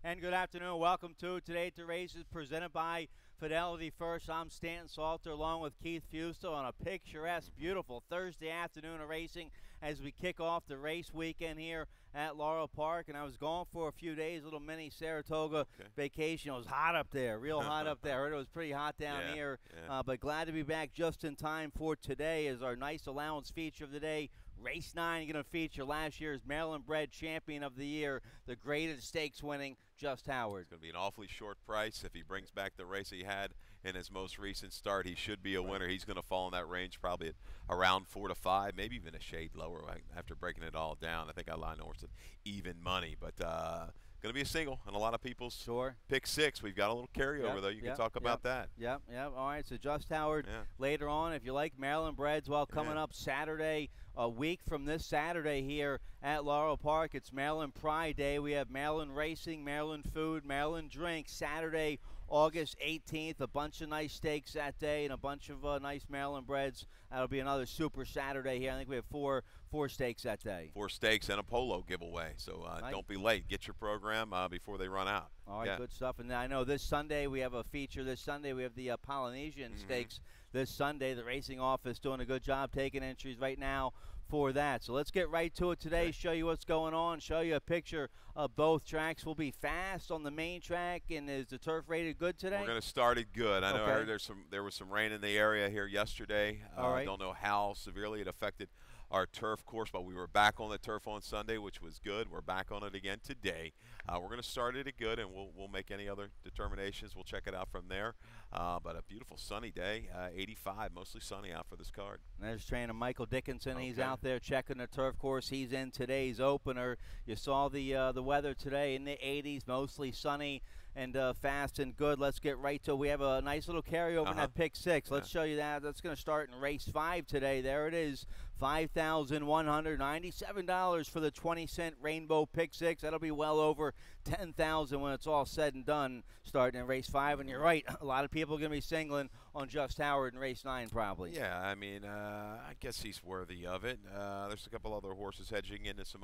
And good afternoon. Welcome to Today to Races presented by Fidelity First. I'm Stanton Salter along with Keith Fusto on a picturesque, beautiful Thursday afternoon of racing as we kick off the race weekend here at Laurel Park. And I was gone for a few days, a little mini Saratoga vacation. It was hot up there, real hot up there. I heard it was pretty hot down here, but glad to be back just in time for today as our nice allowance feature of the day. Race 9 going to feature last year's Maryland-bred champion of the year, the graded stakes winning Just Howard. It's going to be an awfully short price. If he brings back the race he had in his most recent start, he should be a winner. He's going to fall in that range probably at around 4 to 5, maybe even a shade lower after breaking it all down. I think I lined North at even money, but going to be a single, and a lot of people's pick 6. We've got a little carryover, though. You can talk about that. Yep. All right, so Just Howard later on. If you like Maryland breds, well, coming up Saturday, a week from this Saturday here at Laurel Park, it's Maryland Pride Day. We have Maryland Racing, Maryland Food, Maryland Drink, Saturday, August 18th. A bunch of nice steaks that day and a bunch of nice Maryland breads. That'll be another super Saturday here. I think we have four steaks that day. 4 steaks and a polo giveaway, so don't be late. Get your program before they run out. All right, good stuff. And I know this Sunday we have a feature. This Sunday we have the Polynesian Stakes. This Sunday, the racing office doing a good job taking entries right now for that. So let's get right to it today, show you what's going on, show you a picture of both tracks. We'll be fast on the main track, and is the turf rated good today? We're going to start it good. I know I heard there was some rain in the area here yesterday. I don't know how severely it affected our turf course, but we were back on the turf on Sunday, which was good. We're back on it again today. We're going to start it at good, and we'll make any other determinations. We'll check it out from there. But a beautiful sunny day, 85, mostly sunny out for this card. And there's trainer Michael Dickinson. He's out there checking the turf course. He's in today's opener. You saw the weather today in the 80s, mostly sunny and fast and good. Let's get right to it. We have a nice little carryover in that pick 6. Let's show you that. That's going to start in race 5 today. There it is, $5,197 for the 20-cent Rainbow Pick 6. That'll be well over $10,000 when it's all said and done starting in race 5. And you're right, a lot of people are going to be singling on Just Howard in race 9 probably. Yeah, I mean, I guess he's worthy of it. There's a couple other horses hedging into some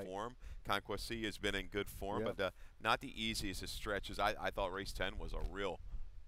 form. Conquest C has been in good form, but not the easiest of stretches. I thought race 10 was a real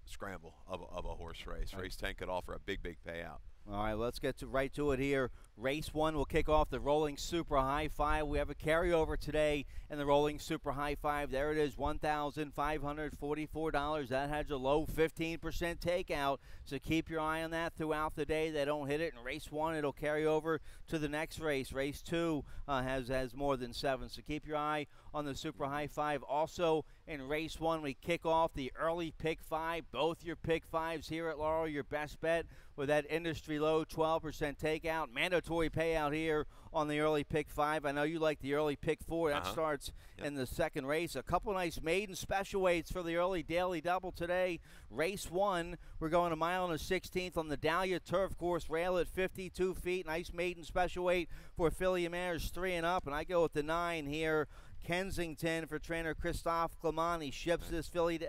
scramble of a horse race. Race 10 could offer a big payout. All right, let's get right to it here. Race 1 will kick off the Rolling Super High 5. We have a carryover today in the Rolling Super High 5. There it is, $1,544. That has a low 15% takeout, so keep your eye on that throughout the day. They don't hit it in race 1. It'll carry over to the next race. Race 2 has more than 7, so keep your eye on the Super High 5. Also, in race 1, we kick off the early pick 5. Both your pick 5s here at Laurel, your best bet with that industry low 12% takeout. Mandatory payout here on the early pick 5. I know you like the early pick 4. That starts in the second race. A couple nice maiden special weights for the early daily double today. Race 1, we're going a mile and a 16th on the Dahlia Turf Course, rail at 52 feet. Nice maiden special weight for filly mares 3 and up. And I go with the 9 here, Kensington, for trainer Christophe Clement. He ships this filly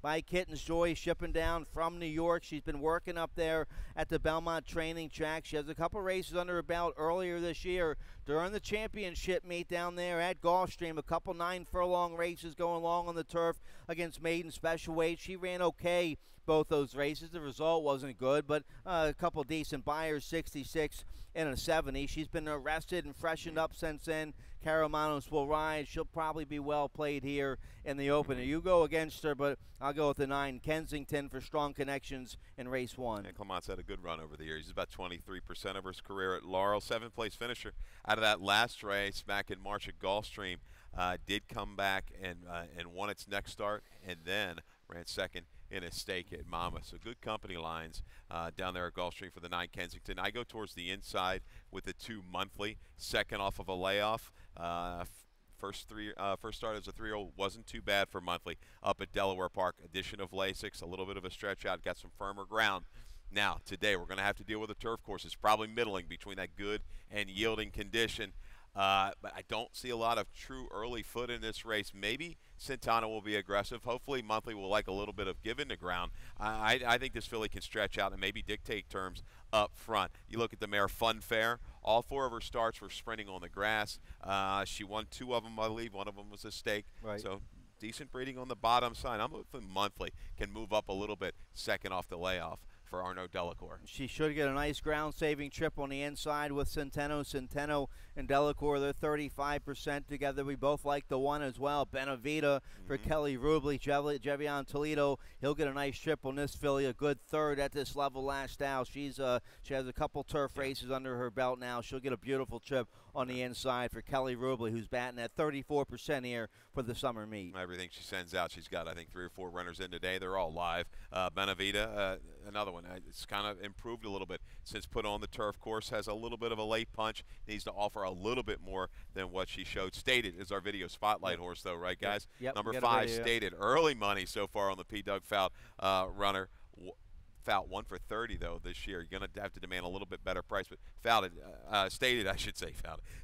by Kitten's Joy, shipping down from New York. She's been working up there at the Belmont training track. She has a couple races under her belt earlier this year during the championship meet down there at Gulfstream. A couple 9-furlong races going along on the turf against maiden special weight. She ran okay both those races. The result wasn't good, but a couple decent buyers, 66 and a 70. She's been arrested and freshened up since then. Caramanos will ride. She'll probably be well played here in the opener. You go against her, but I'll go with the 9, Kensington, for strong connections in race 1. And Clement's had a good run over the years. He's about 23% of his career at Laurel. 7th-place finisher out of that last race back in March at Gulfstream. Did come back and won its next start, and then ran second in a stake at Mama. So good company lines down there at Gulfstream for the 9 Kensington. I go towards the inside with the 2 monthly, second off of a layoff. First start as a 3-year-old wasn't too bad for monthly up at Delaware Park. Addition of Lasix, a little bit of a stretch out, got some firmer ground. Now, today we're going to have to deal with a turf course. It's probably middling between that good and yielding condition. But I don't see a lot of true early foot in this race. Maybe Santana will be aggressive. Hopefully Monthly will like a little bit of give in the ground. I think this filly can stretch out and maybe dictate terms up front. You look at the mare Funfair. All 4 of her starts were sprinting on the grass. She won 2 of them, I believe. One of them was a stake. Right. So decent breeding on the bottom side. I'm hoping monthly can move up a little bit, second off the layoff for Arnaud Delacour. She should get a nice ground-saving trip on the inside with Centeno. Centeno and Delacour, they're 35% together. We both like the one as well. Benavita for Kelly Rubley. Jevion Toledo, he'll get a nice trip on this filly. A good third at this level last out. She has a couple turf races under her belt now. She'll get a beautiful trip on the inside for Kelly Rubley, who's batting at 34% here for the summer meet. Everything she sends out, she's got, I think, 3 or 4 runners in today. They're all live. Benavita, another one. It's kind of improved a little bit since put on the turf course. Has a little bit of a late punch. Needs to offer a little bit more than what she showed. Stated is our video spotlight horse, though, right, guys? Yep. Number 5, Stated. Early money so far on the P. Doug Fout runner. Fout 1 for 30 though this year. You're going to have to demand a little bit better price, but Stated, I should say,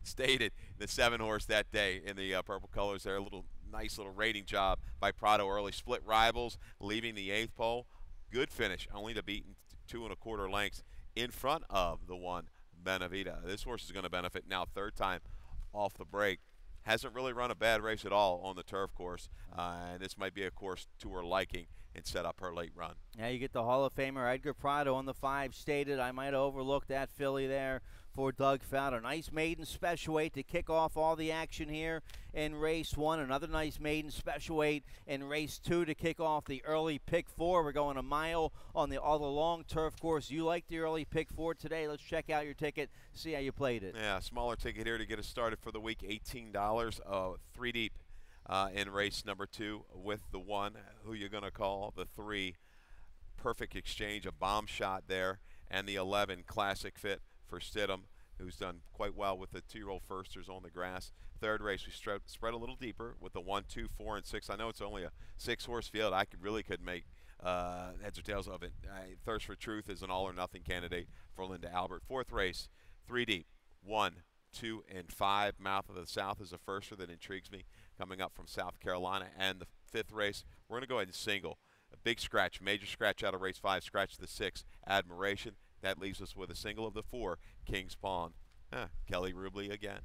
Stated the 7 horse that day in the purple colors there. A nice little rating job by Prado early. Split rivals, leaving the 8th pole. Good finish, only to beat 2 1/4 lengths in front of the one Benavita. This horse is going to benefit now, 3rd time off the break. Hasn't really run a bad race at all on the turf course, and this might be a course to her liking and set up her late run. Yeah, you get the Hall of Famer Edgar Prado on the 5 Stated. I might have overlooked that filly there for Doug Fout. A nice maiden special weight to kick off all the action here in race 1. Another nice maiden special weight in race 2 to kick off the early pick 4. We're going a mile on all the long turf course. You like the early pick 4 today? Let's check out your ticket, see how you played it. Yeah, smaller ticket here to get us started for the week, $18, 3 deep. In race number 2 with the 1, who you're going to call, the 3, Perfect Exchange, a bomb shot there, and the 11, Classic Fit for Stidham, who's done quite well with the 2-year-old firsters on the grass. 3rd race, we spread a little deeper with the 1, 2, 4, and 6. I know it's only a 6-horse field. I really could make heads or tails of it. Thirst for Truth is an all-or-nothing candidate for Linda Albert. 4th race, 3 deep, 1, 2, and 5. Mouth of the South is a firster that intrigues me, coming up from South Carolina. And the 5th race, we're going to go ahead and single. A big scratch, major scratch out of race 5, scratch the 6, Admiration. That leaves us with a single of the 4, King's Pawn. Kelly Rubley again.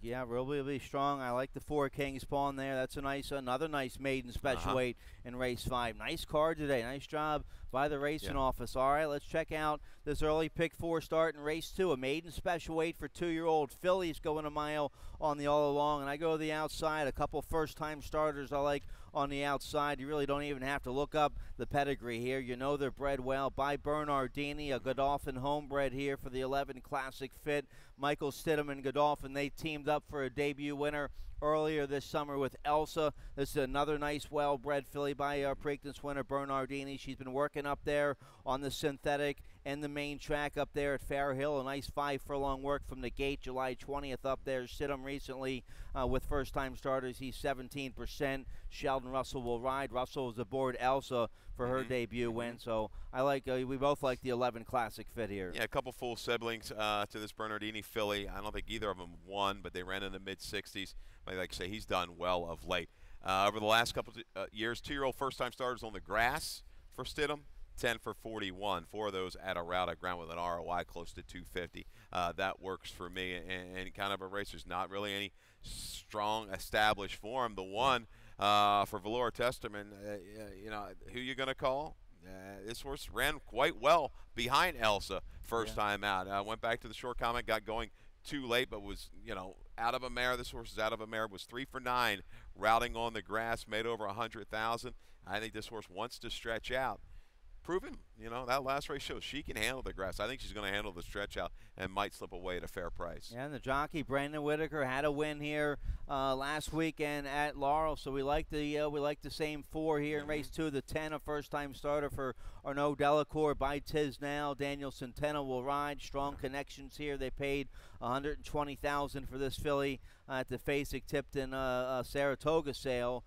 Yeah, Rubley will be strong. I like the 4 King's Pawn there. That's another nice maiden special weight in race 5. Nice card today. Nice job by the racing office. All right, let's check out this early pick 4 start in race 2. A maiden special weight for 2-year-old fillies going a mile on the all along. And I go to the outside. A couple first-time starters I like on the outside. You really don't even have to look up the pedigree here. You know they're bred well by Bernardini, a Godolphin homebred here for the 11 Classic Fit. Michael Stidham and Godolphin, they teamed up for a debut winner earlier this summer with Elsa. This is another nice, well-bred filly by our Preakness winner, Bernardini. She's been working up there on the synthetic and the main track up there at Fair Hill. A nice 5-furlong work from the gate, July 20th up there. Stidham recently with first-time starters. He's 17%. Sheldon Russell will ride. Russell is aboard Elsa for her debut win. So I like. We both like the 11 Classic Fit here. Yeah, a couple full siblings to this Bernardini filly. I don't think either of them won, but they ran in the mid-60s. Like I say, he's done well of late. Over the last couple of years, 2-year-old first-time starters on the grass for Stidham, 10 for 41. 4 of those at a route at ground with an ROI close to 250. That works for me. And kind of a race, there's not really any strong established form. The one for Valor Testament, who you going to call? This horse ran quite well behind Elsa first time out. Went back to the short comment, got going too late, but was, out of a mare. This horse is out of a mare. Was 3 for 9, routing on the grass, made over 100,000. I think this horse wants to stretch out. Proven, that last race shows she can handle the grass. I think she's going to handle the stretch out and might slip away at a fair price. Yeah, and the jockey Brandon Whitaker had a win here last weekend at Laurel, so we like the same 4 here in race 2. The 10, a first-time starter for Arnaud Delacour by Tiz Now. Daniel Centeno will ride. Strong connections here. They paid $120,000 for this filly at the Fasig-Tipton Saratoga sale.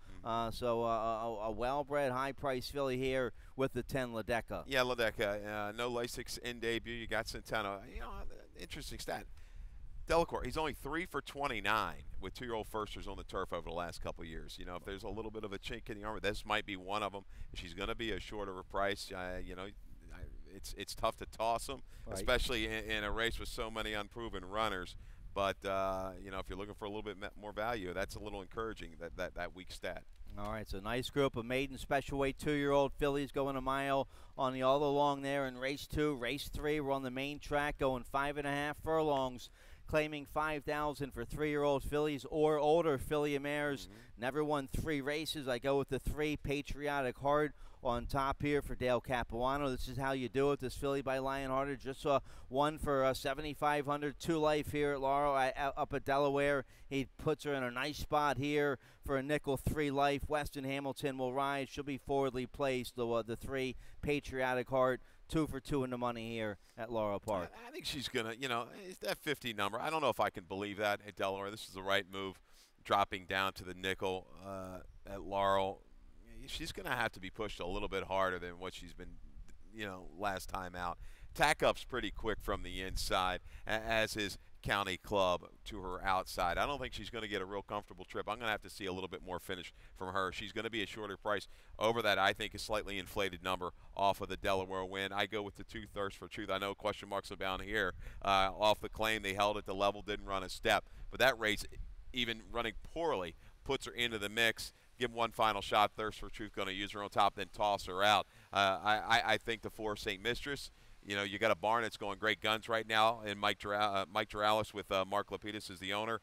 So a well-bred, high-priced filly here with the 10 Ledeca. Yeah, Ledeca. No Lasix in debut. You got Centeno. Interesting stat. Delacour, he's only 3 for 29 with 2-year-old firsters on the turf over the last couple of years. If there's a little bit of a chink in the armor, this might be one of them. She's going to be a shorter price. It's tough to toss them, especially in a race with so many unproven runners. But if you're looking for a little bit more value, that's a little encouraging, that weak stat. All right, so nice group of maiden special weight 2-year-old fillies going a mile on the all along there in race 2. Race 3, we're on the main track going 5.5 furlongs, claiming 5,000 for 3-year-old fillies or older filly mares. Never won 3 races. I go with the 3 Patriotic Heart on top here for Dale Capuano. This is how you do it. This filly by Lionhearted just saw one for 7,500, 2 life here at Laurel up at Delaware. He puts her in a nice spot here for a nickel 3 life. Weston Hamilton will ride. She'll be forwardly placed. The 3 Patriotic Heart. 2 for 2 in the money here at Laurel Park. I think she's going to, it's that 50 number. I don't know if I can believe that at Delaware. This is the right move, dropping down to the nickel at Laurel. She's going to have to be pushed a little bit harder than what she's been, last time out. Tack up's pretty quick from the inside, as is County Club to her outside. I don't think she's going to get a real comfortable trip. I'm going to have to see a little bit more finish from her. She's going to be a shorter price over that, I think, a slightly inflated number off of the Delaware win. I go with the 2 Thirst for Truth. I know question marks are down here. Off the claim, they held at the level, didn't run a step. But that race, even running poorly, puts her into the mix. Give him one final shot. Thirst for Truth going to use her on top, then toss her out. I think the 4 St. Mistress, you got a barn that's going great guns right now, and Mike Duralis with Mark Lapidus as the owner.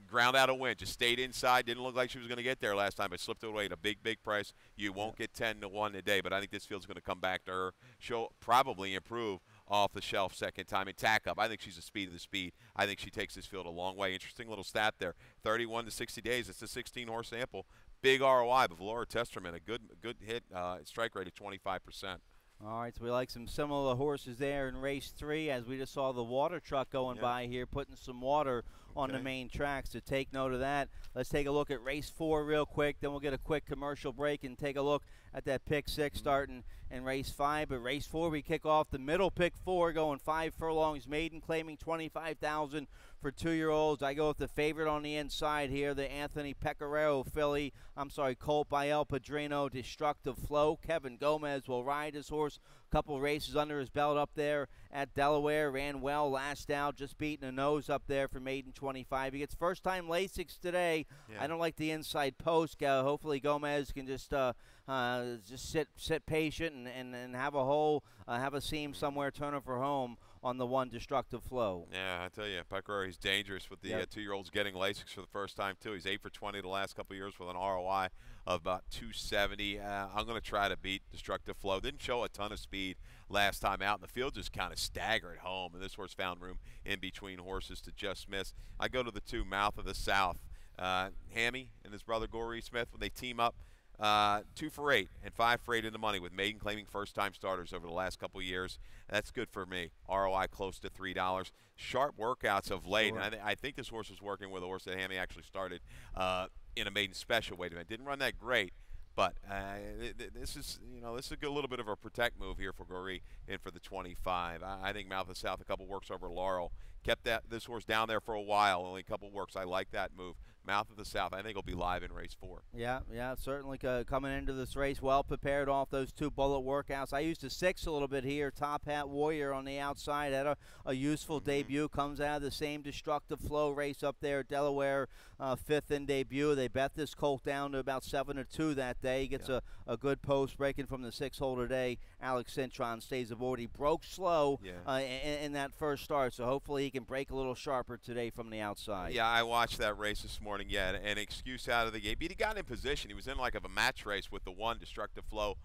Ground out a win. Just stayed inside. Didn't look like she was going to get there last time, but slipped away at a big price. You won't get 10-1 today, but I think this field's going to come back to her. She'll probably improve off the shelf second time and tack up. I think she's a speed of the speed. I think she takes this field a long way. Interesting little stat there. 31 to 60 days. It's a 16-horse sample. Big ROI, but Valora Testerman, a good hit, strike rate of 25%. All right, so we like some similar horses there in race 3, as we just saw the water truck going by here, putting some water on the main tracks. To take note of that, let's take a look at race 4 real quick. Then we'll get a quick commercial break and take a look at that pick 6 starting in race 5. But race 4, we kick off the middle pick 4, going 5 furlongs maiden, claiming 25,000 for 2-year-olds. I go with the favorite on the inside here, the Anthony Pecoraro colt by El Padrino, Destructive Flow. Kevin Gomez will ride his horse. Couple races under his belt up there at Delaware. Ran well last out, just beating a nose up there for maiden 25. He gets first-time Lasix today. I don't like the inside post. Hopefully Gomez can just sit patient and have a seam somewhere, turn her for home on the 1 Destructive Flow. Yeah, I tell you, Pecoraro, he's dangerous with the 2-year-olds getting Lasix for the first time too. He's 8 for 20 the last couple of years with an ROI of about 270. I'm going to try to beat Destructive Flow. Didn't show a ton of speed last time out, and the field just kind of staggered home, and this horse found room in between horses to just miss. I go to the 2 Mouth of the South. Hammy and his brother Goree Smith, when they team up, 2 for 8 and 5 for 8 in the money, with maiden claiming first-time starters over the last couple of years. That's good for me. ROI close to $3. Sharp workouts of late. Sure. And I think this horse was working with a horse that Hammy actually started in a maiden special weight event. Didn't run that great, but this is a good little bit of a protect move here for Goree and for the 25. I think Mouth of the South, a couple works over Laurel. Kept this horse down there for a while, only a couple works. I like that move. Mouth of the South, I think will be live in race 4. Yeah, certainly coming into this race well prepared off those 2 bullet workouts. I used a 6 a little bit here. Top Hat Warrior on the outside had a useful debut. Comes out of the same Destructive Flow race up there at Delaware, 5th in debut. They bet this colt down to about 7-2 that day. He gets a good post breaking from the 6-hole today. Alex Cintron stays aboard. He broke slow in that first start, so hopefully he can break a little sharper today from the outside. Yeah, I watched that race this morning. Yeah, an excuse out of the gate. But he got in position. He was in like a match race with the 1 Destructive Flow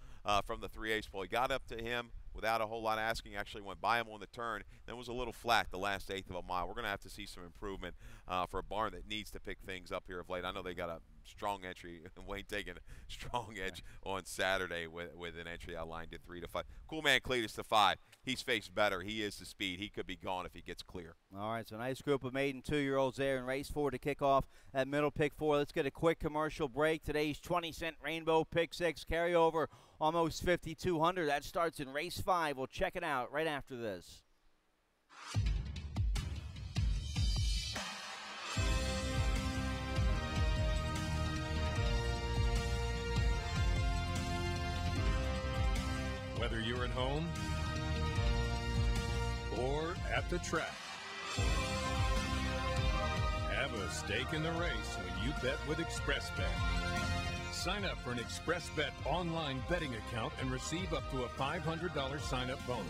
from the 3/8 pole. He got up to him without a whole lot of asking. Actually went by him on the turn. Then was a little flat the last 1/8 of a mile. We're going to have to see some improvement for a barn that needs to pick things up here of late. I know they got a strong entry. Wayne taking a strong edge on Saturday with an entry outlined at 3 to 5. Cool Man Cletus to 5. He's faced better. He is the speed. He could be gone if he gets clear. All right, so nice group of maiden 2-year-olds there in race 4 to kick off that middle pick 4. Let's get a quick commercial break. Today's 20-cent Rainbow pick 6 carryover, almost 5,200. That starts in race 5. We'll check it out right after this. Whether you're at home or at the track, stake in the race when you bet with ExpressBet. Sign up for an ExpressBet online betting account and receive up to a $500 sign-up bonus.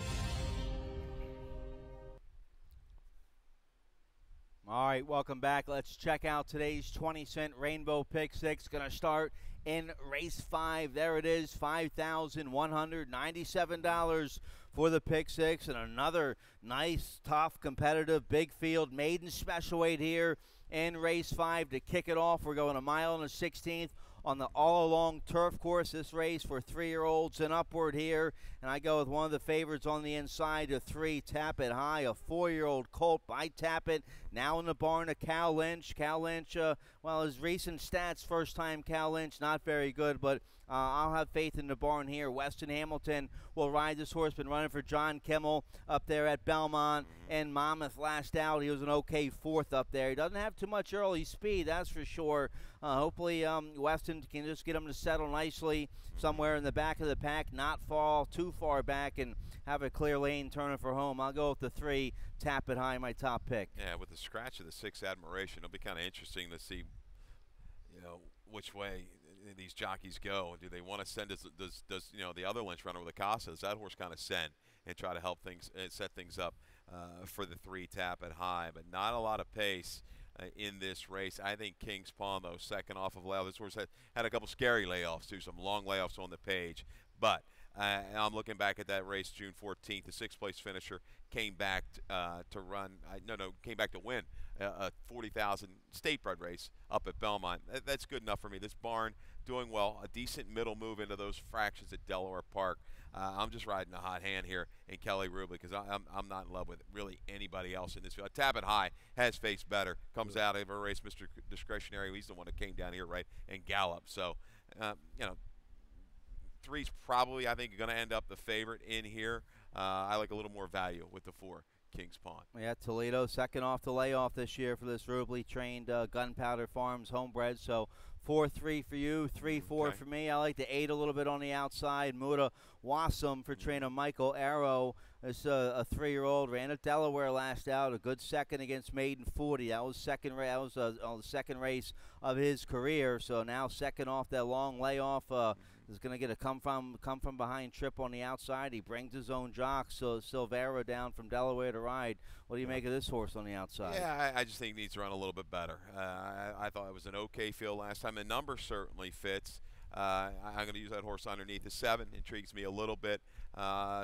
All right, welcome back. Let's check out today's 20-cent Rainbow Pick 6. Going to start in race 5. There it is, $5,197 for the Pick 6. And another nice, tough, competitive, big field, maiden special weight here in race 5. To kick it off, we're going a mile and a 16th on the all-along turf course. This race for 3-year-olds and upward here. And I go with one of the favorites on the inside, a 3, Tap It High, a 4-year-old colt by Tap It. Now in the barn of Cal Lynch. Cal Lynch, well, his recent stats, first time Cal Lynch, not very good, but I'll have faith in the barn here. Weston Hamilton will ride this horse. Been running for John Kimmel up there at Belmont and Monmouth last out. He was an okay 4th up there. He doesn't have too much early speed, that's for sure. Hopefully Weston can just get him to settle nicely somewhere in the back of the pack, not fall too far back, and have a clear lane turning for home. I'll go with the 3, Tap It High, my top pick. Yeah, with the scratch of the 6 Admiration, it'll be kind of interesting to see, which way these jockeys go. Do they want to send, does the other Lynch runner with the Casa, does that horse kind of send and try to help things, set things up for the 3, Tap It High? But not a lot of pace in this race. I think King's Pawn, though, second off of layoff. This horse had a couple scary layoffs, too, some long layoffs on the page. But I'm looking back at that race June 14th. The 6th-place finisher came back came back to win a 40,000 state-bred race up at Belmont. That's good enough for me. This barn doing well, a decent middle move into those fractions at Delaware Park. I'm just riding a hot hand here in Kelly Rubley because I'm not in love with really anybody else in this field. Tap It High has faced better. Comes out of a race, Mr. Discretionary. He's the one that came down here, right, and galloped. So, 3's probably, I think, going to end up the favorite in here. I like a little more value with the 4, King's Pawn. Yeah, Toledo second off the layoff this year for this Rubley-trained Gunpowder Farms homebred. So 4-3 for you, 3-4 for me. I like the 8 a little bit on the outside. Muda Wassum for trainer Michael Arrow. This a 3-year-old ran at Delaware last out. A good second against Maiden 40. That was the second race of his career. So now second off that long layoff. Is going to get a come from behind trip on the outside. He brings his own jock, so Silvera down from Delaware to ride. What do you make of this horse on the outside? Yeah, I just think he needs to run a little bit better. I thought it was an okay field last time. The number certainly fits. I'm going to use that horse underneath the 7. Intrigues me a little bit.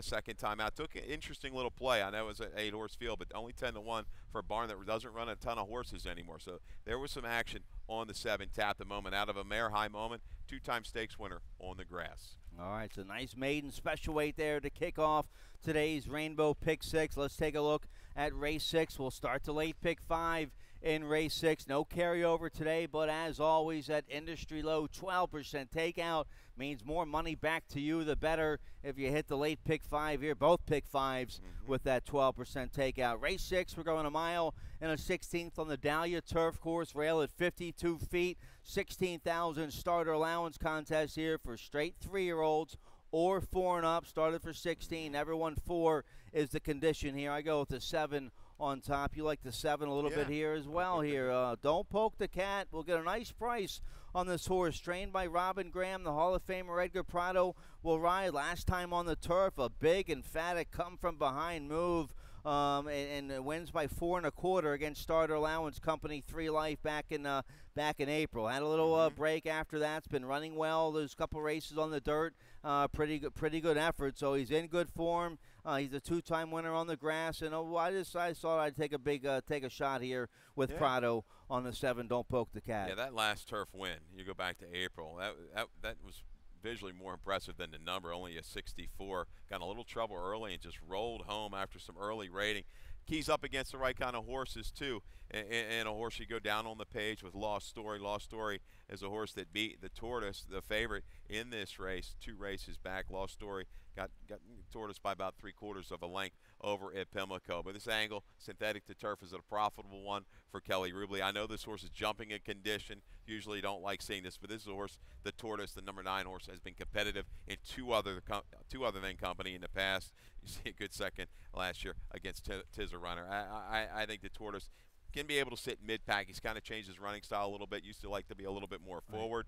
Second time out. Took an interesting little play. I know it was an 8-horse field, but only 10-1 for a barn that doesn't run a ton of horses anymore. So there was some action on the 7, Tap the Moment. Out of a mare high moment, 2-time stakes winner on the grass. All right, so nice maiden special weight there to kick off today's Rainbow Pick 6. Let's take a look at race 6. We'll start the late pick 5 in race 6. No carryover today, but as always, at industry low, 12% takeout means more money back to you, the better if you hit the late pick 5 here. Both pick 5s with that 12% takeout. Race 6, we're going a mile and a 16th on the Dahlia Turf Course, rail at 52 feet. 16,000 starter allowance contest here for straight 3-year-olds or 4 and up. Started for 16. Everyone 4 is the condition here. I go with the 7 on top. You like the 7 a little bit here as well here. Don't Poke the Cat. We'll get a nice price on this horse. Trained by Robin Graham, the Hall of Famer Edgar Prado will ride. Last time on the turf, a big, emphatic come-from-behind move. And wins by 4 1/4 against Starter Allowance Company 3 Life back in April. Had a little break after that. It's been running well. There's a couple races on the dirt. Pretty good effort. So he's in good form. He's a 2-time winner on the grass. And I thought I'd take a shot here with Prado on the 7. Don't Poke the Cat. Yeah, that last turf win. You go back to April. That was visually more impressive than the number, only a 64. Got in a little trouble early and just rolled home after some early rating. Keys up against the right kind of horses, too. And a horse you go down on the page with Lost Story. Lost Story is a horse that beat the Tortoise, the favorite in this race, 2 races back. Lost Story got Tortoise by about 3/4 of a length over at Pimlico. But this angle, synthetic to turf, is a profitable one for Kelly Rubley. I know this horse is jumping in condition. Usually don't like seeing this, but this is a horse, the Tortoise, the number 9 horse, has been competitive in two other than company in the past. You see a good second last year against Tizzer Runner. I think the Tortoise can be able to sit mid-pack. He's kind of changed his running style a little bit. Used to like to be a little bit more forward.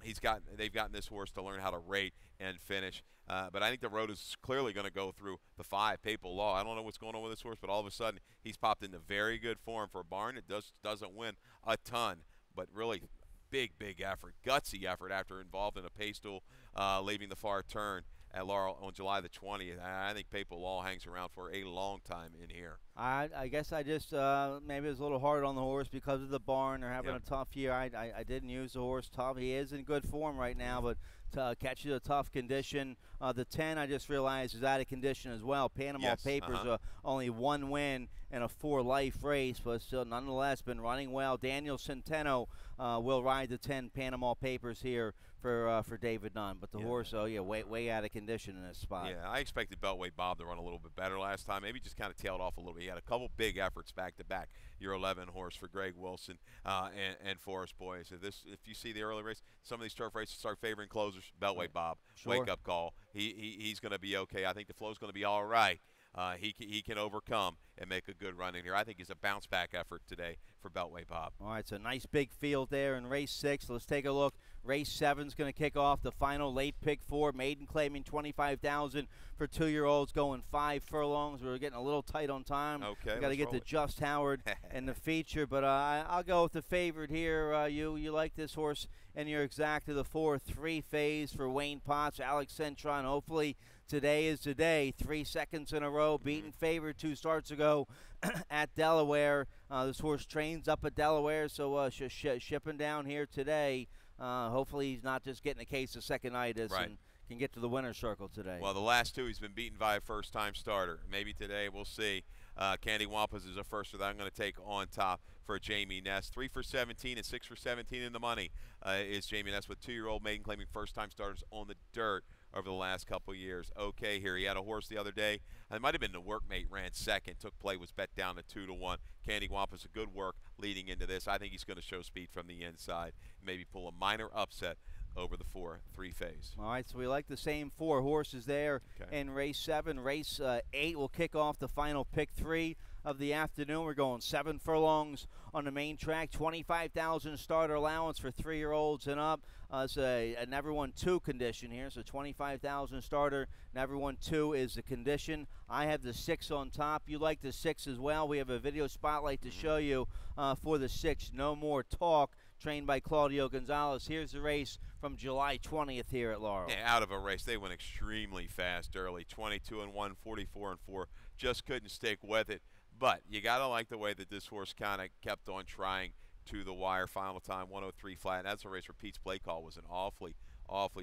They've gotten this horse to learn how to rate and finish. But I think the road is clearly going to go through the 5, Papal Law. I don't know what's going on with this horse, but all of a sudden he's popped into very good form for a barn. It doesn't win a ton, but really big effort, gutsy effort after involved in a pace duel, leaving the far turn at Laurel on July the 20th. I think Papal Law hangs around for a long time in here. I guess I just maybe it was a little hard on the horse because of the barn. They're having a tough year. I didn't use the horse tough. He is in good form right now, but to catch a tough condition. The 10, I just realized, is out of condition as well. Panama Papers, only 1 win in a 4-life race, but still nonetheless been running well. Daniel Centeno will ride the 10 Panama Papers here for David Nunn. But the horse, way out of condition in this spot. Yeah, I expected Beltway Bob to run a little bit better last time. Maybe just kind of tailed off a little bit. He had a couple big efforts back-to-back. Your 11 horse for Greg Wilson and Forest Boy. So if you see the early race, some of these turf races start favoring closers. Beltway Bob, wake-up call. He's going to be okay. I think the flow's going to be all right. He can overcome and make a good run in here. I think he's a bounce-back effort today for Beltway Bob. All right, so nice big field there in race 6. Let's take a look. Race 7 is going to kick off the final late pick 4. Maiden claiming $25,000 for 2-year-olds, going 5 furlongs. We're getting a little tight on time. Okay, we got to get to Just Howard in the feature, but I'll go with the favorite here. You like this horse, and you're exact to the 4-3 phase for Wayne Potts, Alex Centron. Hopefully today is the day. 3 seconds in a row, beaten favorite 2 starts ago at Delaware. This horse trains up at Delaware, so shipping down here today. Hopefully he's not just getting a case of second-itis and can get to the winner's circle today. Well, the last 2 he's been beaten by a first-time starter. Maybe today we'll see. Candy Wampas is a firster that I'm going to take on top for Jamie Ness. 3 for 17 and 6 for 17 in the money is Jamie Ness with 2-year-old maiden claiming first-time starters on the dirt over the last couple years. Okay, here he had a horse the other day. It might have been the Workmate ran second. Took play, was bet down to 2-1. Candy Wampas, a good work leading into this. I think he's going to show speed from the inside. Maybe pull a minor upset over the 4-3 phase. All right, so we like the same 4 horses there in race 7. Race 8 will kick off the final pick 3 of the afternoon. We're going 7 furlongs on the main track. $25,000 starter allowance for 3-year-olds and up. It's a never won 2 condition here, so $25,000 starter, never won 2 is the condition. I have the 6 on top. You like the 6 as well. We have a video spotlight to show you for the 6. No More Talk, trained by Claudio Gonzalez. Here's the race from July 20th here at Laurel. Yeah, out of a race. They went extremely fast early. 22-1, 44-4. Just couldn't stick with it. But you got to like the way that this horse kind of kept on trying to the wire. Final time, 103 flat. That's a race where Pete's play call was an awfully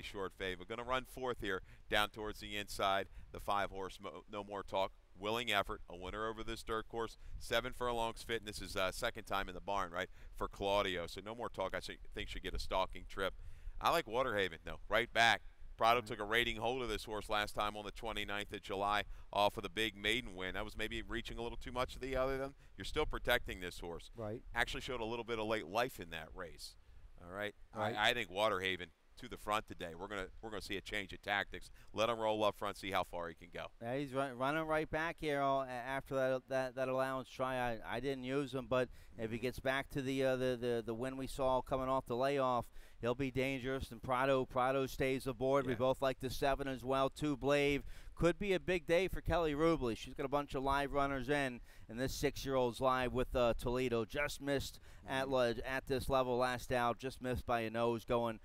short fave. Going to run 4th here, down towards the inside. The 5-horse, No More Talk. Willing effort, a winner over this dirt course. 7 furlongs fit, and this is second time in the barn, right, for Claudio. So No More Talk, I think, should get a stalking trip. I like Waterhaven, though, right back. Prado took a rating hold of this horse last time on the 29th of July off of the big maiden win. That was maybe reaching a little too much of the other than. You're still protecting this horse. Right. Actually showed a little bit of late life in that race. All right. I think Waterhaven to the front today. We're gonna see a change of tactics. Let him roll up front, see how far he can go. Yeah, he's running right back here after that allowance try. I didn't use him, but if he gets back to the win we saw coming off the layoff, he'll be dangerous. And Prado stays aboard. Yeah. We both like the 7 as well. 2 Blave. Could be a big day for Kelly Rubley. She's got a bunch of live runners in, and this 6-year-old's live with Toledo. Just missed at this level last out. Just missed by a nose, going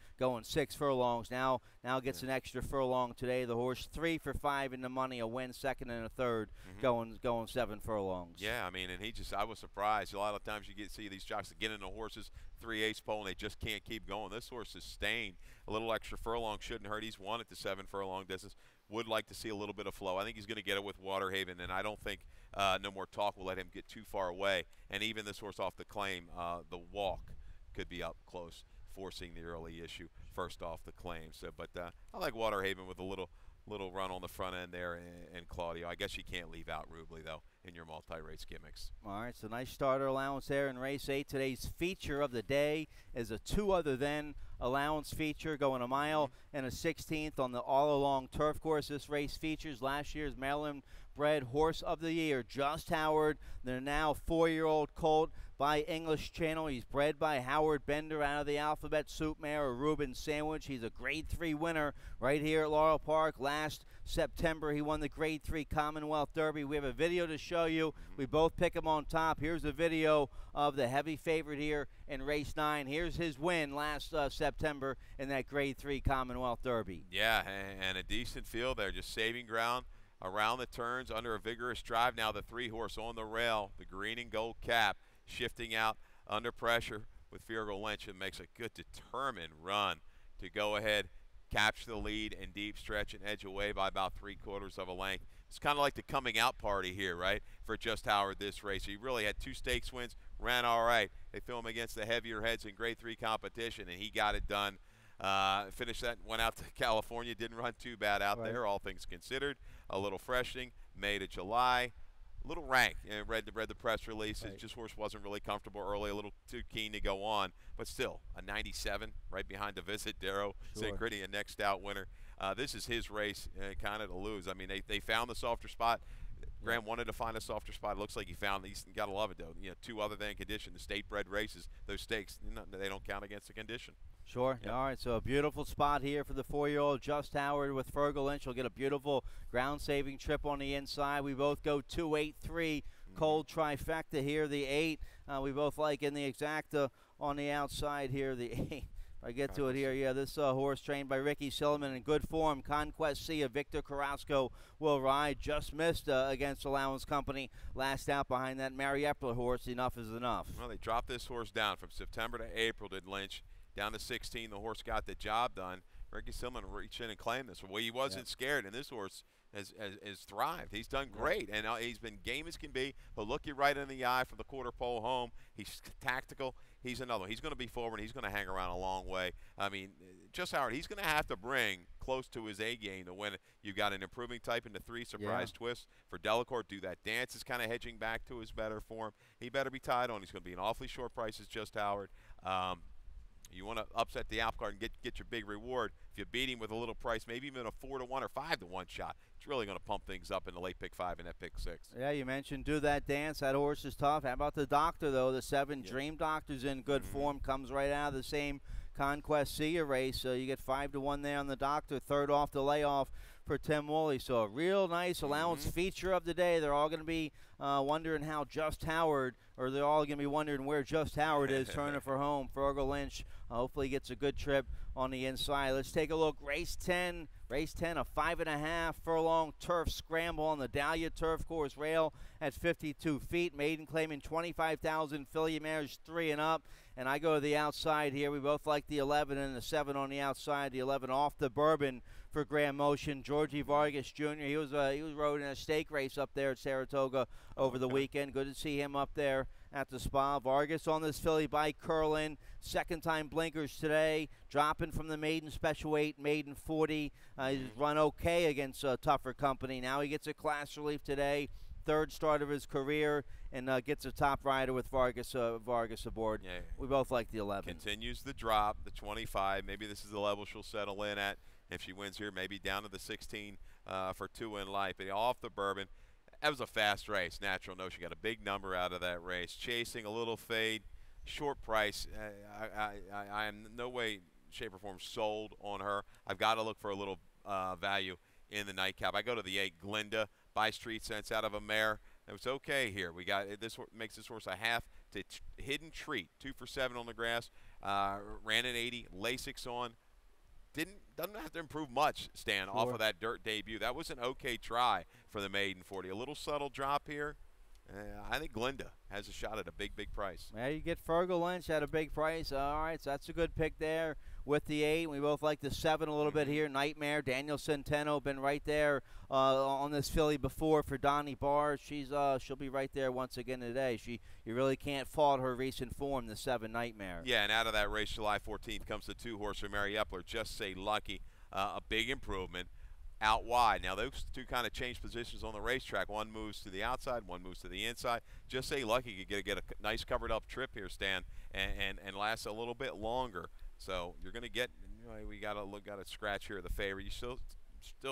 6 furlongs. Now gets an extra furlong today. The horse 3 for 5 in the money, a win, 2nd and a 3rd, going 7 furlongs. Yeah, I mean, and I was surprised. A lot of times you see these jocks that get into horses 3/8 pole and they just can't keep going. This horse is staying. A little extra furlong shouldn't hurt. He's won at the 7 furlong distance. Would like to see a little bit of flow. I think he's going to get it with Waterhaven, and I don't think No More Talk will let him get too far away. And even this horse off the claim, the walk, could be up close, forcing the early issue first off the claim. So, but I like Waterhaven with a little run on the front end there, and Claudio. I guess you can't leave out Rubley, though. in your multi-race gimmicks. All right, so nice starter allowance there in race 8. Today's feature of the day is a 2 other than allowance feature going a mile and a 16th on the all-along turf course. This race features last year's Maryland-bred Horse of the Year, Just Howard, the now 4-year-old colt by English Channel. He's bred by Howard Bender out of the Alphabet Soup mare, a Reuben Sandwich. He's a Grade 3 winner right here at Laurel Park. Last September, he won the Grade 3 Commonwealth Derby. We have a video to show you. We both pick him on top. Here's a video of the heavy favorite here in race 9. Here's his win last September in that Grade 3 Commonwealth Derby. Yeah, and a decent field there, just saving ground around the turns under a vigorous drive. Now the 3-horse on the rail, the green and gold cap, shifting out under pressure with Fergal Lynch, and makes a good determined run to go ahead, capture the lead and deep stretch and edge away by about 3/4 of a length. It's kind of like the coming out party here, right, for Just Howard this race. He really had 2 stakes wins, ran all right. They threw him against the heavier heads in Grade 3 competition, and he got it done. Finished that, went out to California, didn't run too bad out there, all things considered. A little freshening, May to July. A little rank. Read the press releases. Just horse wasn't really comfortable early, a little too keen to go on, but still a 97 right behind the Visit Darrow, St. Gritty, a next out winner. This is his race, kind of to lose. I mean, they found the softer spot. Graham wanted to find a softer spot. It looks like he found these. You got to love it, though. 2 other than condition, the state-bred races, those stakes, they don't count against the condition. Sure. Yep. All right, so a beautiful spot here for the 4-year-old Just Howard with Fergal Lynch. He'll get a beautiful ground-saving trip on the inside. We both go 2-8-3, cold trifecta here. The 8 we both like in the exacta on the outside here. The 8. I get to it here. Yeah, this horse trained by Ricky Silliman in good form. Conquest C of Victor Carrasco will ride. Just missed against Allowance Company. Last out behind that Mary Epler horse. Enough is enough. Well, they dropped this horse down from September to April, did Lynch. Down to 16, the horse got the job done. Ricky Silliman reached in and claimed this. Well, he wasn't scared, and this horse has thrived. He's done great, and he's been game as can be. He'll look you right in the eye from the quarter pole home. He's tactical. He's another one. He's going to be forward. He's going to hang around a long way. I mean, Just Howard, he's going to have to bring close to his A game to win it. You've got an improving type into 3 surprise twists for Delacourt. Do that dance is kind of hedging back to his better form. He better be tied on. He's going to be an awfully short price as Just Howard. You want to upset the apple cart and get your big reward. If you beat him with a little price, maybe even a 4-1 or 5-1 shot, it's really going to pump things up in the late pick 5 and that pick 6. Yeah, you mentioned Do That Dance. That horse is tough. How about the Doctor, though? The 7 Dream Doctor's in good form. Comes right out of the same Conquest C race. So you get 5-1 there on the Doctor. 3rd off the layoff for Tim Woolley. So a real nice allowance feature of the day. They're all going to be wondering how Just Howard, or they're all going to be wondering where Just Howard is turning for home. Fergal Lynch hopefully gets a good trip on the inside. Let's take a look. Race 10, a 5.5 furlong turf scramble on the Dahlia Turf Course rail at 52 feet. Maiden claiming 25,000, filly mares 3 and up. And I go to the outside here. We both like the 11 and the 7 on the outside. The 11 off the Bourbon for Grand Motion. Georgie Vargas Jr. He was rode in a stake race up there at Saratoga over the weekend. Good to see him up there at the Spa. Vargas on this filly by Curlin. 2nd time blinkers today. Dropping from the maiden special weight, maiden 40. He's run okay against tougher company. Now he gets a class relief today. 3rd start of his career, and gets a top rider with Vargas aboard. Yeah. We both like the 11. Continues the drop, the 25. Maybe this is the level she'll settle in at. If she wins here, maybe down to the 16 for 2 in life. But off the Bourbon, that was a fast race. Natural No, she got a big number out of that race. Chasing a little fade, short price. I am no way, shape, or form sold on her. I've got to look for a little value in the nightcap. I go to the 8, Glinda, by Street Sense out of a mare. It was okay here. We got this makes this horse a half to Hidden Treat, 2 for 7 on the grass. Ran an 80, Lasix on. Doesn't have to improve much, Stan, off of that dirt debut. That was an okay try for the maiden 40. A little subtle drop here. I think Glinda has a shot at a big price. Yeah, you get Fergal Lynch at a big price. All right, so that's a good pick there with the 8. We both like the 7 a little bit here. Nightmare, Daniel Centeno, been right there on this filly before for Donnie Barr. She'll be right there once again today. You really can't fault her recent form, the 7 Nightmare. Yeah, and out of that race, July 14th, comes the 2 horse for Mary Epler. Just Say Lucky, a big improvement. out wide. Now those two kind of change positions on the racetrack. One moves to the outside, one moves to the inside. Just Say Lucky could get a nice covered up trip here, Stan, and last a little bit longer. So you're going to get, we got to scratch here the favor. You still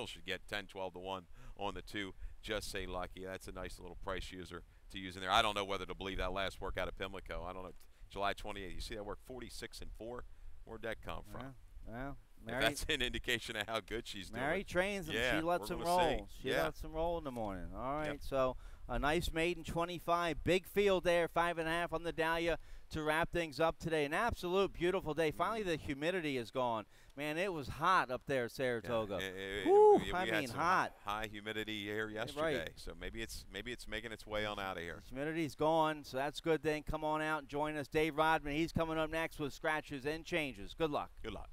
should get 10, 12 to 1 on the 2. Just Say Lucky. That's a nice little price user to use in there. I don't know whether to believe that last work out of Pimlico. I don't know. July 28th. You see that work 46-4. Where'd that come from? Well, If that's an indication of how good she's doing. Mary trains them. Yeah, She lets them roll. She lets them roll in the morning. All right, so a nice maiden 25. Big field there, 5.5 on the Dahlia to wrap things up today. An absolute beautiful day. Finally, the humidity is gone. Man, it was hot up there at Saratoga. Woo, I mean, hot. High humidity here yesterday. Right. So maybe it's making its way on out of here. Humidity's gone, so that's good. Then come on out and join us. Dave Rodman, he's coming up next with scratches and changes. Good luck. Good luck.